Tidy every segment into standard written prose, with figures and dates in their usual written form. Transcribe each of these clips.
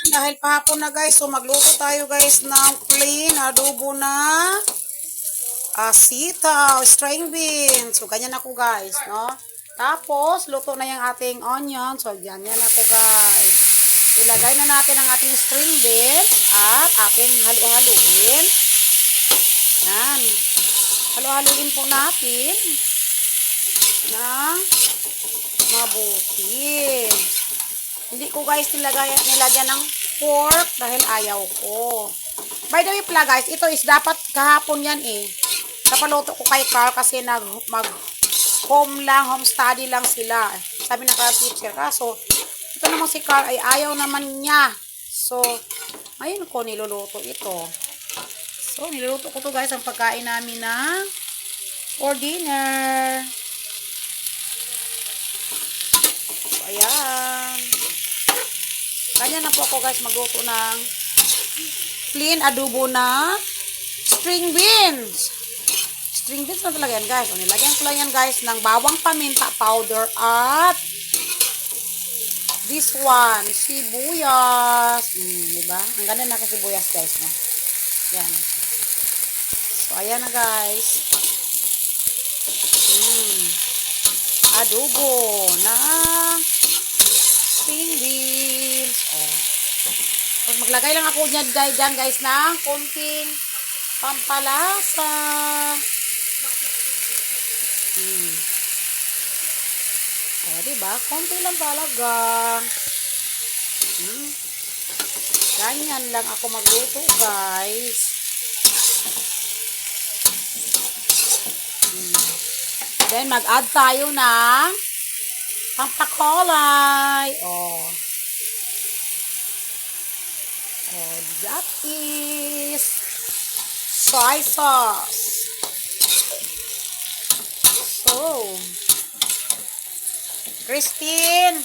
Dahil pahapon na guys, so magluto tayo guys ng plain adobo na sitaw, string beans. So ganyan ako guys, no? Tapos, luto na yung ating onion. So ganyan ako guys. Ilagay na natin ang ating string beans at ating halo-haluin. Yan. Halo-haluin po natin ng mabuti. Hindi ko guys nilagyan ng pork dahil ayaw ko. By the way pala guys, ito is dapat kahapon yan eh. Napaluto ko kay Carl kasi home study lang sila. Sabi ng Carl teacher. Kaso, ito naman si Carl ay ayaw naman niya. So, ayun ko niluluto ito. So, niluluto ko to guys ang pagkain namin for dinner. So, ayan. Ganyan na po ako guys magluto ng plain adobo na string beans. String beans na talaga yan guys. O, nilagyan ko lang yan guys ng bawang paminta powder at this one, sibuyas. Diba? Ang ganda na kasi sibuyas guys. No? Yan. So, ayan na guys. Adobo na string beans. Oh. Tapos maglagay lang ako dyan guys ng konting pampalasa. Oh, diba? Konti lang talaga. Ganyan lang ako magluto guys. Then mag-add tayo ng pampakulay. Oh, that is soy sauce. So, Christine,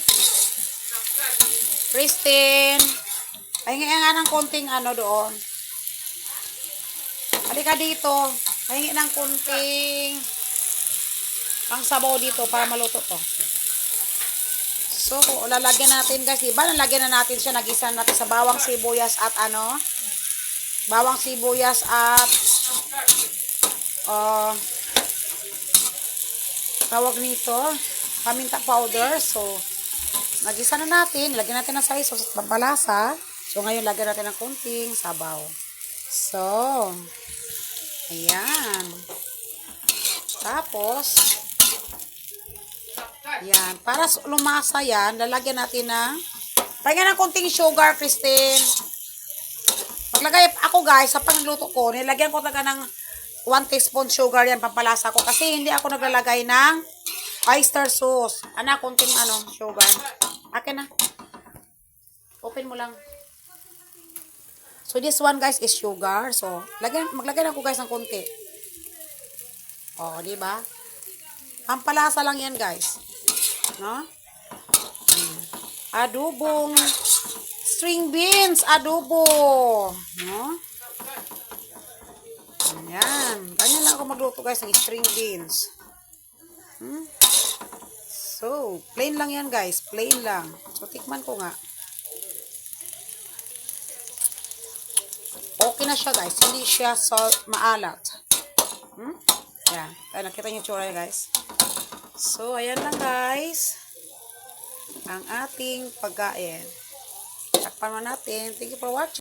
pahingi nga ng konting doon. Halika dito. Pahingi ng konting pangsabaw dito para maluto to. So, lalagyan natin guys, diba? Lalagyan na natin siya, nagisa natin sa bawang sibuyas at bawang sibuyas at tawag nito, paminta powder. So, nagisa na natin, lagyan natin ng soy sauce at pampalasa. So, ngayon lagyan natin ng konting sabaw. So, ayan. Tapos, yan. Para lumasa yan, lalagyan natin ng konting sugar, Christine. Paglagay ako guys, sa pangluto ko, nilagyan ko talaga ng 1 teaspoon sugar yan, pampalasa ko. Kasi hindi ako naglalagay ng oyster sauce. Konting sugar. Akin na. Open mo lang. So, this one guys is sugar. So, maglagay na ako guys ng konti. Oh, diba? Pampalasa lang yan guys. No? Adobong string beans, adobo. No? Ayan. Ganyan lang ako magluto guys ng string beans. So, plain lang yan guys. Plain lang. So, tikman ko nga. Okay na siya guys. Hindi siya maalat. Ayan. Kaya nakita niyo yung tsura guys. So, ayan lang guys. Ang ating pagkain. Takpan natin. Thank you for watching.